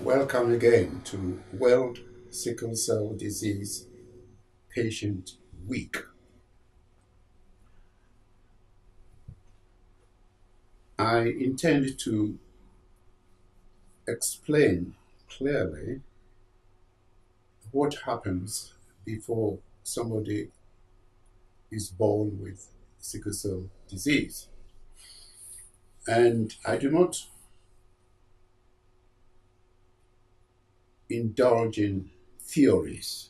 Welcome again to World Sickle Cell Disease Patient Week. I intend to explain clearly what happens before somebody is born with sickle cell disease. And I do not indulge in theories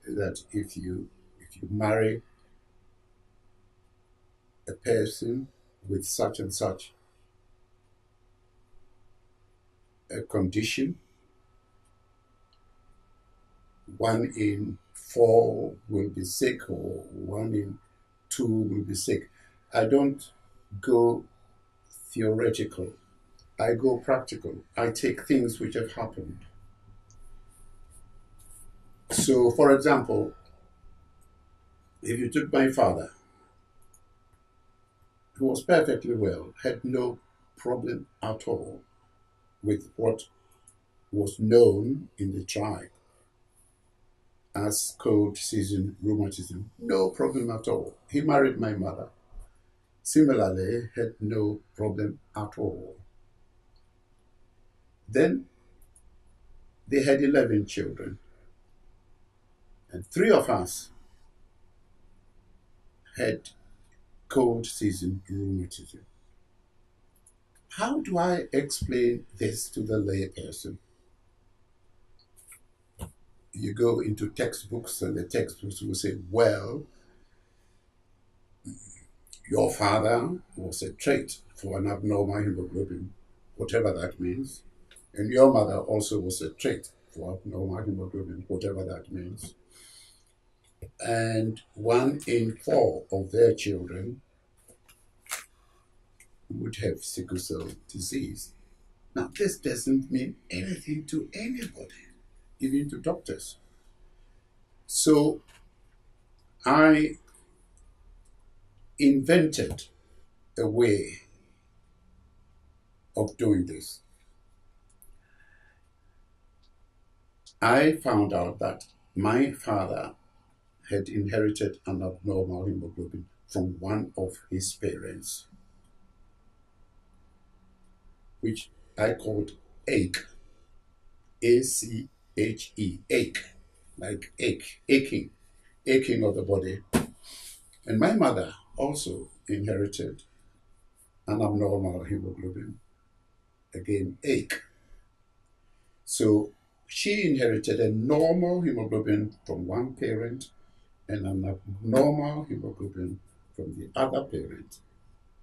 that if you marry a person with such and such a condition, 1 in 4 will be sick or 1 in 2 will be sick. I don't go theoretical. I go practical. I take things which have happened. So, for example, if you took my father, who was perfectly well, had no problem at all with what was known in the tribe as cold season rheumatism, no problem at all. He married my mother. Similarly, had no problem at all. Then they had 11 children, and 3 of us had cold season rheumatism. How do I explain this to the lay person? You go into textbooks, and the textbooks will say, well, your father was a trait for an abnormal hemoglobin, whatever that means. And your mother also was a trait for abnormal hemoglobin, whatever that means. And 1 in 4 of their children would have sickle cell disease. Now, this doesn't mean anything to anybody, even to doctors. So I invented a way of doing this. I found out that my father had inherited an abnormal hemoglobin from one of his parents, which I called ache, A-C-H-E, ache, like aching of the body. And my mother also inherited an abnormal hemoglobin, again, ache. So she inherited a normal hemoglobin from one parent and an abnormal hemoglobin from the other parent.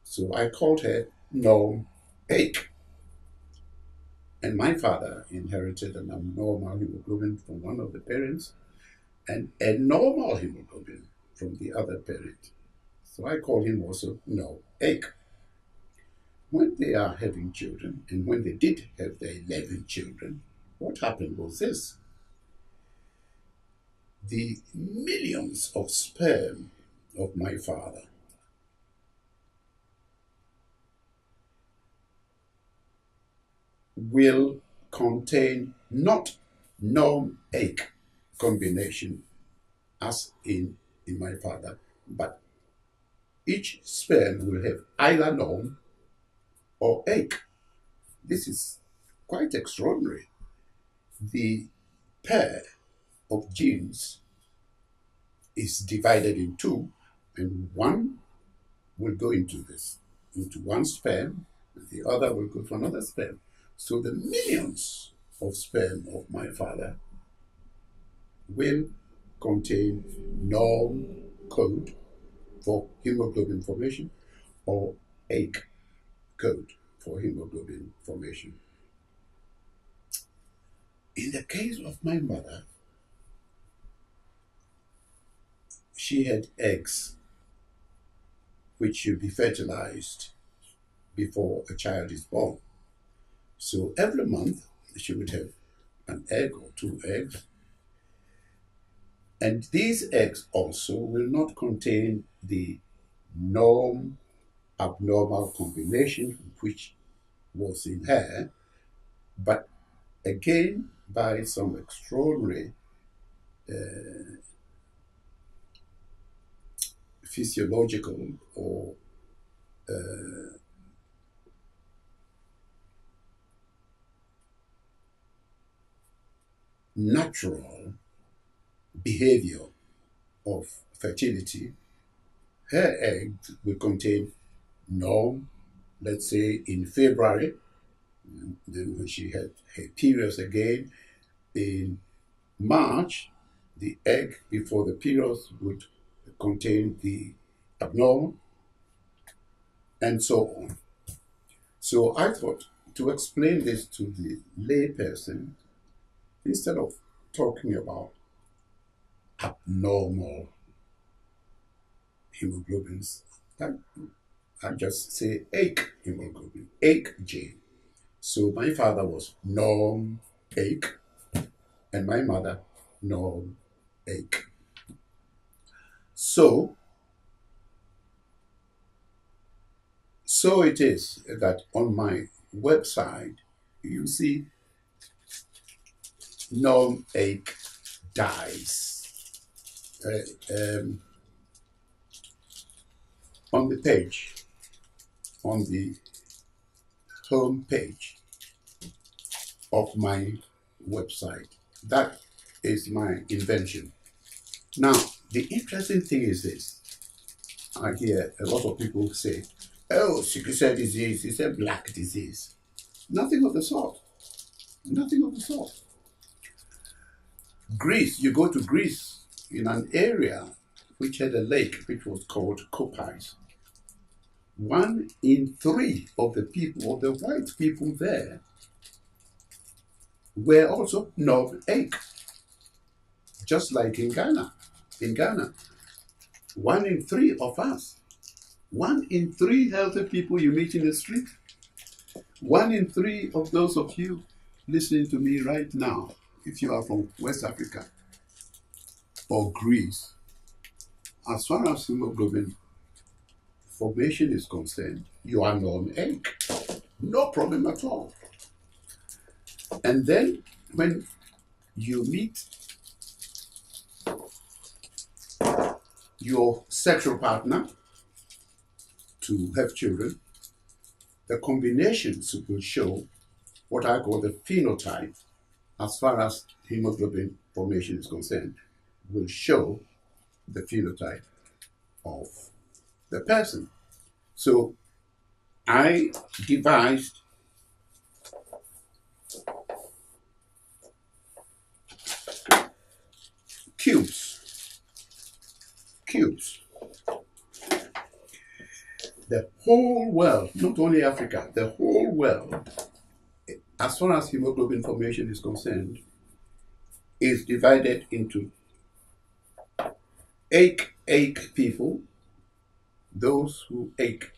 So I called her norm ache. And my father inherited an abnormal hemoglobin from one of the parents and a normal hemoglobin from the other parent. So I call him also no ache. When they are having children, and when they did have their 11 children, what happened was this. The millions of sperm of my father will contain not norm-ache combination as in my father, but each sperm will have either norm or ache. This is quite extraordinary. The pair of genes is divided in 2, and one will go into one sperm, and the other will go to another sperm. So the millions of sperm of my father will contain norm code for hemoglobin formation or ache code for hemoglobin formation. In the case of my mother, she had eggs which should be fertilized before a child is born. So every month she would have an egg or 2 eggs. And these eggs also will not contain the norm abnormal combination which was in her, but again by some extraordinary physiological or natural behavior of fertility, her egg will contain norm, let's say in February, then when she had her periods again, in March, the egg before the periods would contain the abnormal, and so on. So I thought to explain this to the lay person, instead of talking about abnormal hemoglobins, I just say ache hemoglobin, ache Jing. So my father was norm ache, and my mother norm ache. So it is that on my website you see norm ache dies on the page, on the home page of my website. That is my invention. Now, the interesting thing is this. I hear a lot of people say, oh, sickle cell disease is a black disease. Nothing of the sort. Nothing of the sort. Greece, you go to Greece in an area which had a lake which was called Kopais. 1 in 3 of the people, of the white people there, were also non-ache, just like in Ghana. In Ghana, 1 in 3 of us, 1 in 3 healthy people you meet in the street, 1 in 3 of those of you listening to me right now, if you are from West Africa or Greece, as far as hemoglobin formation is concerned, you are non-ache. No problem at all. And then when you meet your sexual partner to have children, the combinations will show what I call the phenotype, as far as hemoglobin formation is concerned, will show the phenotype of the person. So I devised cubes. The whole world, not only Africa, the whole world, as far as hemoglobin formation is concerned, is divided into ache people, those who ache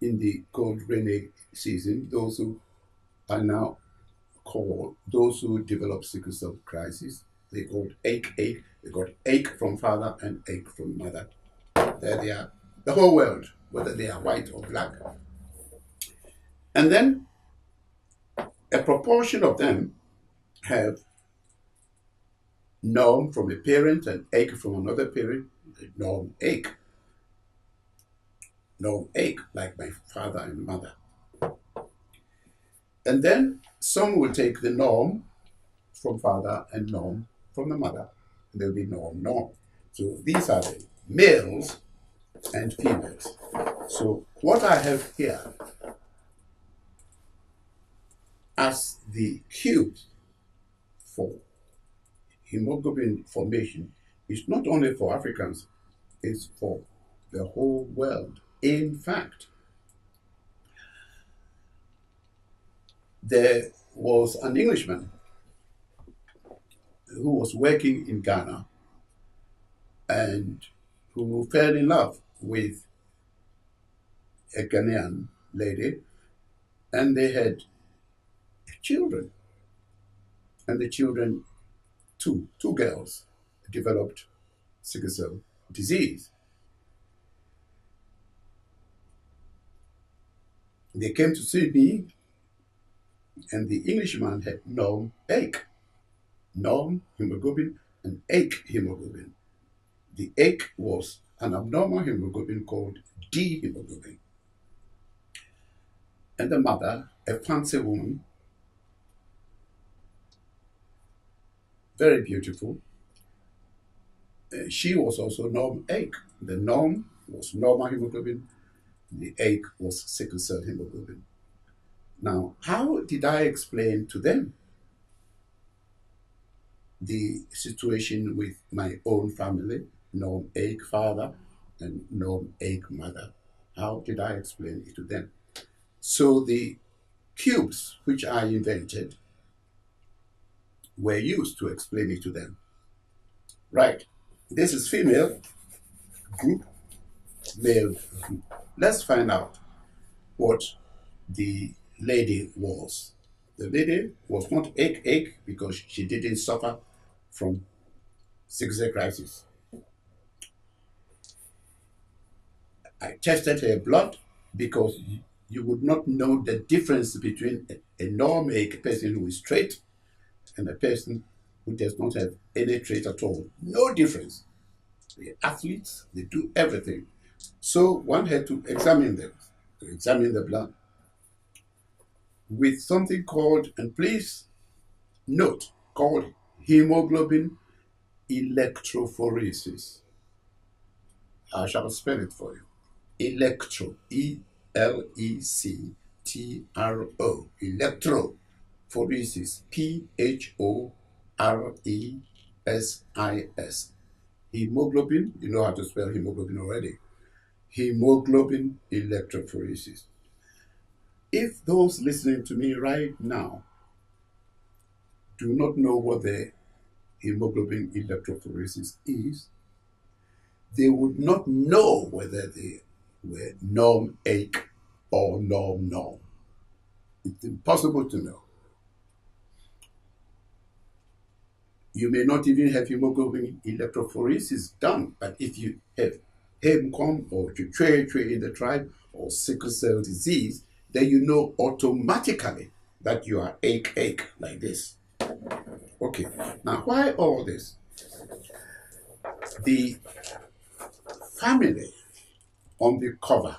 in the cold rainy season, those who are now called, those who develop sickle cell crisis, they called ache. They got ache from father and ache from mother. There they are. The whole world, whether they are white or black. And then a proportion of them have norm from a parent and ache from another parent, norm ache, like my father and mother. And then some will take the norm from father and norm from the mother. And there'll be norm. So these are the males and females. So what I have here as the cube for hemoglobin formation is not only for Africans, it's for the whole world. In fact, there was an Englishman who was working in Ghana and who fell in love with a Ghanaian lady, and they had children. And the children, two girls, developed sickle cell disease. They came to see me And the Englishman had norm ache, norm hemoglobin, and ache hemoglobin. The ache was an abnormal hemoglobin called D hemoglobin. And the mother, a fancy woman, very beautiful, she was also norm ache. The norm was normal hemoglobin, the ache was sickle cell hemoglobin. Now, how did I explain to them the situation with my own family, norm ache father and norm ache mother? How did I explain it to them? So the cubes which I invented were used to explain it to them. Right. This is female group, male group. Let's find out what the lady was. The lady was not ache because she didn't suffer from sickle cell crisis. I tested her blood because you would not know the difference between a normal person who is straight and a person who does not have any trait at all. No difference. They're athletes, they do everything. So one had to examine them, to examine the blood with something called, and please note, called hemoglobin electrophoresis. I shall spell it for you. Electro, Electro, electrophoresis, Phresis. Hemoglobin, you know how to spell hemoglobin already. Hemoglobin electrophoresis. If those listening to me right now do not know what the hemoglobin electrophoresis is, they would not know whether they were norm ache or norm. It's impossible to know. You may not even have hemoglobin electrophoresis done, but if you have hemikom or Tei in the tribe or sickle cell disease, then you know automatically that you are ache like this. Okay, now why all this? The family on the cover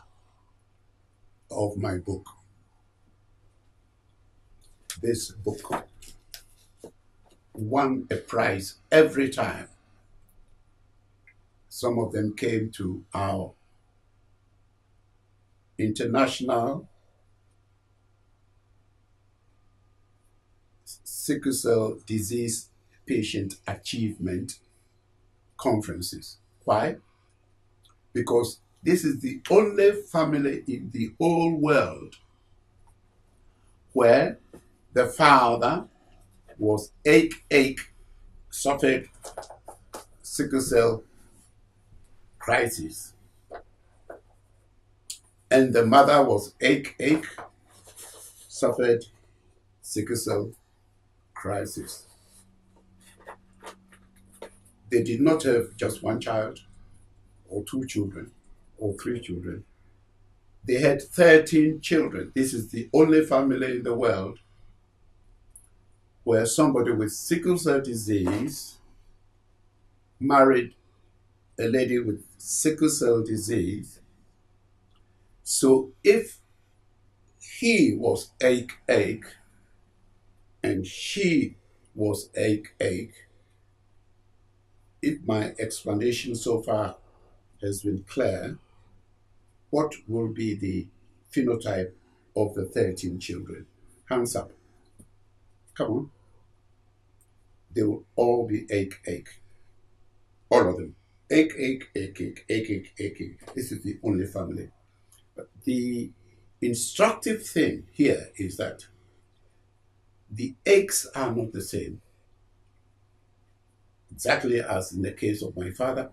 of my book, this book won a prize every time. Some of them came to our international sickle cell disease patient achievement conferences. Why? Because this is the only family in the whole world where the father was ache, suffered sickle cell crisis, and the mother was ache, suffered sickle cell crisis. They did not have just one child, or two children, or three children. They had 13 children. This is the only family in the world where somebody with sickle cell disease married a lady with sickle cell disease. So if he was ache, and she was ache, if my explanation so far has been clear, what will be the phenotype of the 13 children? Hands up. Come on. They will all be ache. All of them. Ache. This is the only family. But the instructive thing here is that the aches are not the same. Exactly as in the case of my father,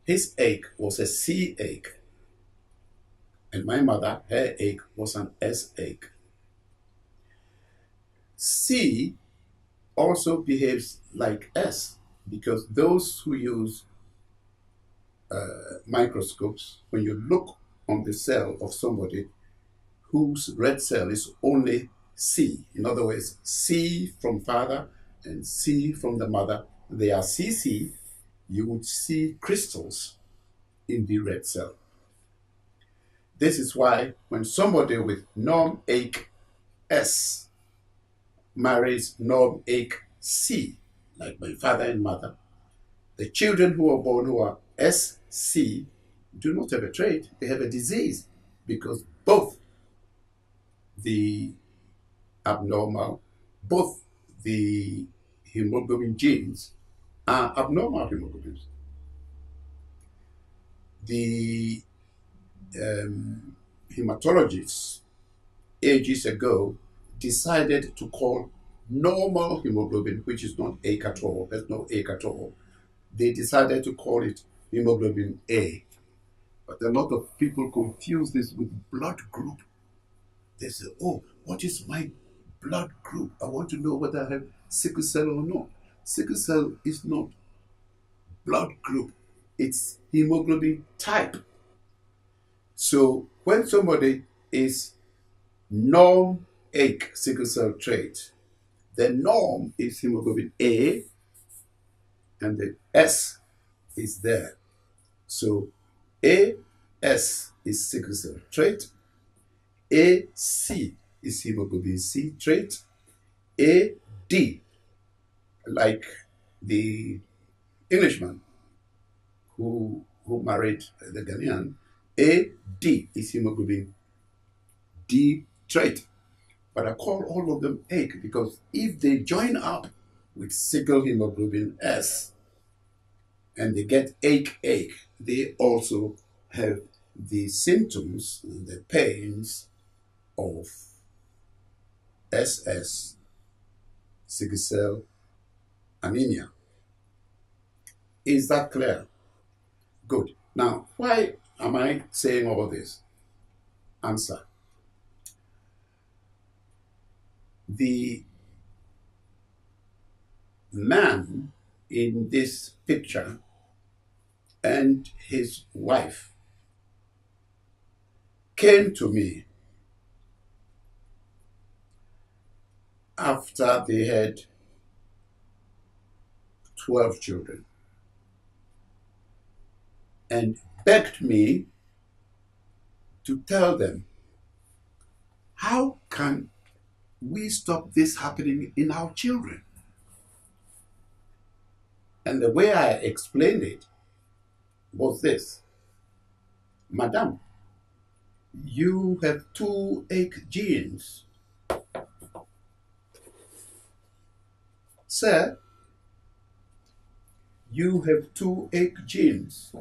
his ache was a C ache. And my mother, her ache was an S ache. C also behaves like S because those who use microscopes, when you look on the cell of somebody whose red cell is only C. In other words, C from father and C from the mother. They are CC. You would see crystals in the red cell. This is why when somebody with norm-AIC S marries norm-AIC C, like my father and mother, the children who are born who are SC do not have a trait, they have a disease, because both the abnormal, both the hemoglobin genes are abnormal hemoglobins. The hematologists ages ago decided to call normal hemoglobin, which is not AIC at all, there's no AIC at all, they decided to call it hemoglobin A. But a lot of people confuse this with blood group. They say, oh, what is my blood group? I want to know whether I have sickle cell or not. Sickle cell is not blood group, it's hemoglobin type. So when somebody is norm-AIC sickle cell trait, the norm is hemoglobin A and the S is there. So AS is sickle cell trait, AC is hemoglobin C trait, AD, like the Englishman who married the Ghanaian, AD is hemoglobin D trait. But I call all of them AIC because if they join up with sickle hemoglobin S and they get AIC, they also have the symptoms, the pains of SS, sickle cell anemia. Is that clear? Good. Now, why am I saying all this? Answer. The man in this picture and his wife came to me after they had 12 children and begged me to tell them, how can we stop this happening in our children? And the way I explained it was this: Madam, you have two AIC genes. Sir, you have two AIC genes.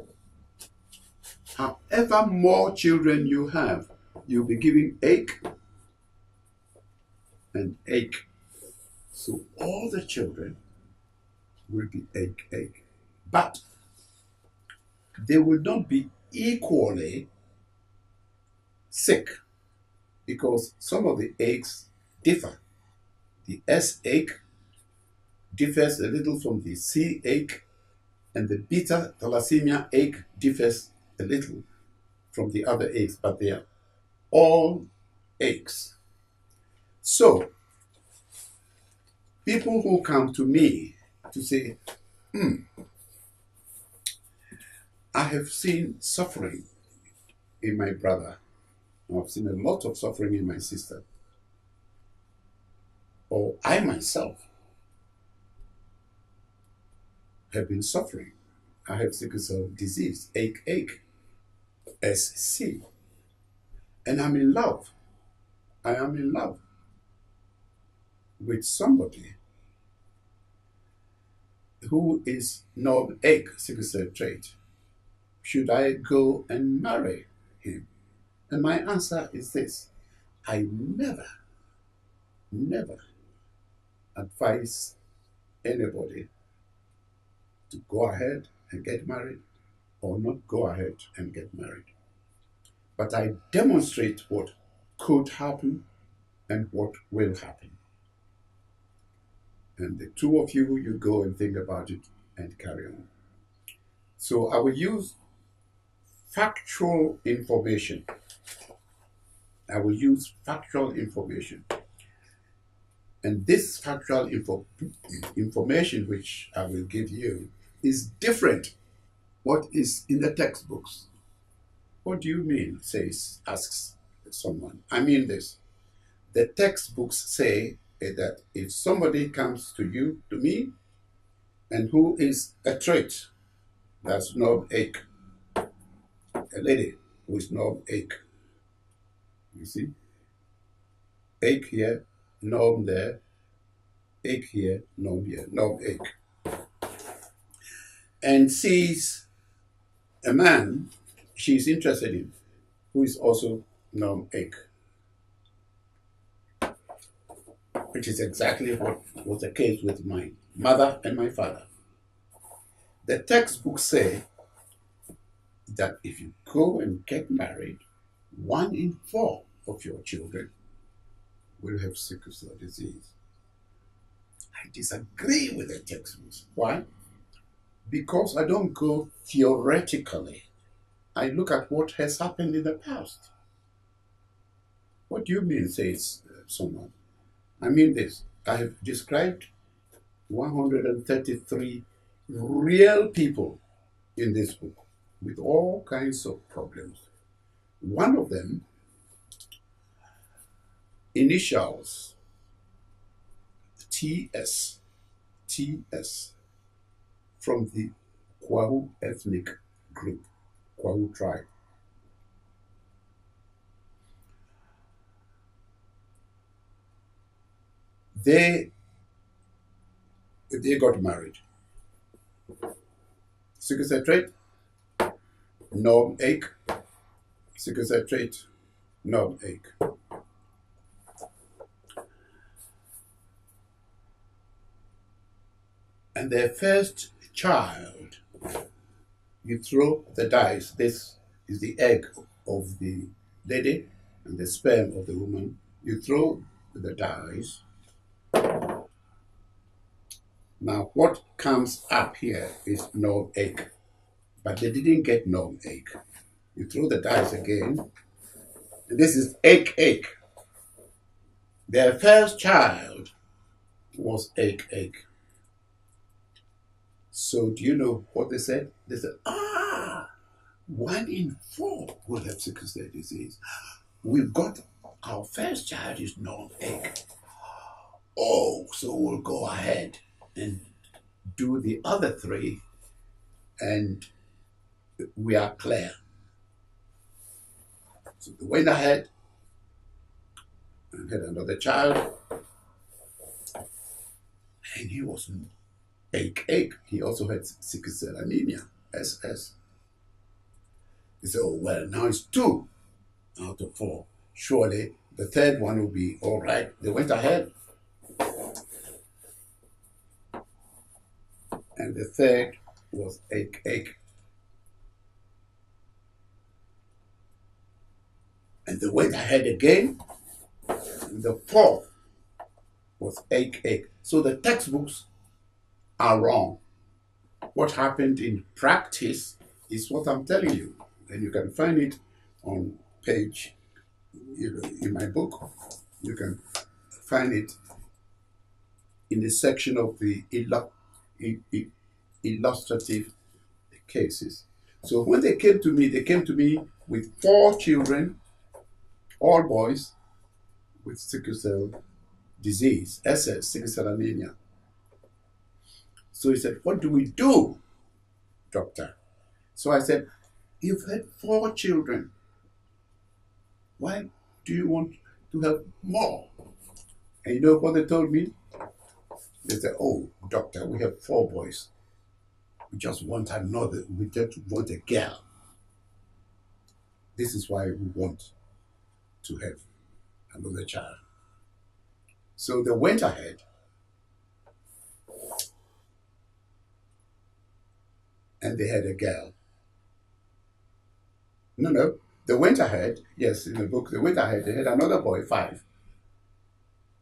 However more children you have, you'll be giving AIC and AIC. So all the children will be AIC. But they will not be equally sick because some of the AICs differ. The S AIC differs a little from the C AIC, and the beta thalassemia AIC differs a little from the other AICs, but they are all AICs. So, people who come to me to say, I have seen suffering in my brother, I've seen a lot of suffering in my sister, or I myself have been suffering. I have sickle cell disease, AIC, SC, and I'm in love. I am in love with somebody who is norm-AIC sickle cell trait. Should I go and marry him? And my answer is this: I never advise anybody to go ahead and get married or not go ahead and get married. But I demonstrate what could happen and what will happen. And the two of you, you go and think about it and carry on. So I will use factual information. I will use factual information. And this factual information which I will give you is different what is in the textbooks. What do you mean? Asks someone. I mean this. The textbooks say that if somebody comes to you, to me, and who is a trait, that's knob ache, a lady who is knob ache, you see, ache here, knob there, ache here, knob here, knob ache, and sees a man she's interested in who is also knob ache, which is exactly what was the case with my mother and my father. The textbooks say that if you go and get married, 1 in 4 of your children will have sickle cell disease. I disagree with the textbooks. Why? Because I don't go theoretically. I look at what has happened in the past. What do you mean, says someone? I mean this. I have described 133 real people in this book with all kinds of problems. One of them, initials TS, from the Kwahu ethnic group, Krobo Tribe. They got married. Sickle cell trait, knob ache. Sickle cell trait, knob ache. And their first child, you throw the dice. This is the egg of the lady and the sperm of the woman. You throw the dice. Now, what comes up here is knob ache, but they didn't get knob ache. You throw the dice again. And this is ache. Their first child was ache. So do you know what they said? They said, 1 in 4 will have sickle cell disease. We've got our first child is knob ache. Oh, so we'll go ahead and do the other 3 and we are clear. So they went ahead and had another child, and he was ache. He also had sickle cell anemia, SS. He said, oh, well, now it's 2 out of 4. Surely the third one will be all right. They went ahead, and the third was ache. And they went ahead again, and the 4th was ache. So the textbooks are wrong. What happened in practice is what I'm telling you. And you can find it on page, in my book. You can find it in the section of the illustrative cases. So when they came to me with 4 children, all boys, with sickle cell disease, SS, sickle cell anemia. So he said, what do we do, doctor? So I said, you've had 4 children. Why do you want to have more? And you know what they told me? They said, oh, doctor, we have 4 boys. We just want another, we just want a girl. This is why we want to have another child. So they went ahead and they had a girl. No, they went ahead, yes, in the book, they went ahead, they had another boy, 5.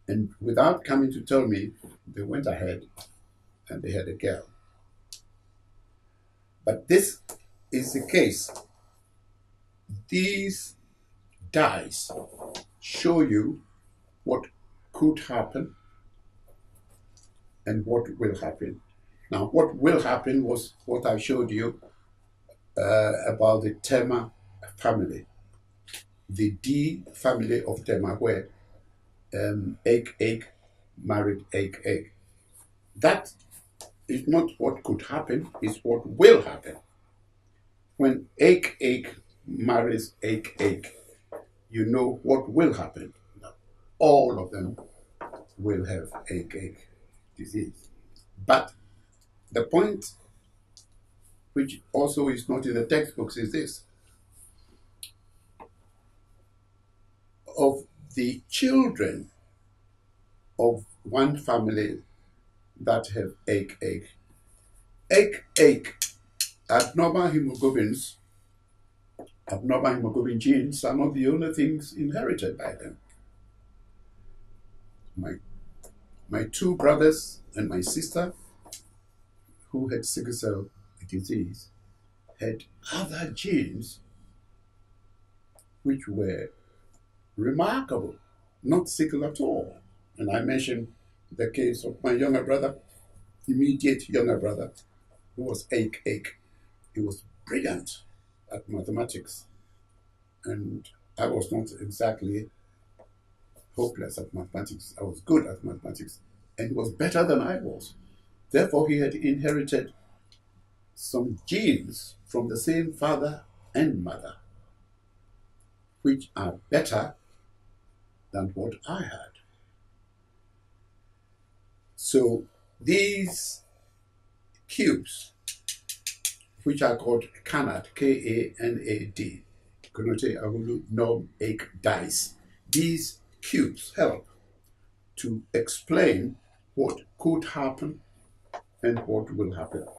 And without coming to tell me, they went ahead and they had a girl. But this is the case. These dice show you what could happen and what will happen. Now, what will happen was what I showed you about the Tema family, the D family of Tema, where egg married egg. That is not what could happen, it's what will happen. When egg marries egg, you know what will happen. All of them will have egg disease. But the point, which also is not in the textbooks, is this: of the children of one family that have egg, abnormal hemoglobins, abnormal hemoglobin genes are not the only things inherited by them. My two brothers and my sister who had sickle cell disease had other genes which were remarkable, not sickle at all. And I mentioned the case of my younger brother, immediate younger brother, who was egg. He was brilliant at mathematics, and I was not exactly hopeless at mathematics. I was good at mathematics, and he was better than I was. Therefore, he had inherited some genes from the same father and mother, which are better than what I had. So these cubes, which are called Kanad, K-A-N-A-D, Konotey-Ahulu non-egg dice, these cubes help to explain what could happen and what will happen.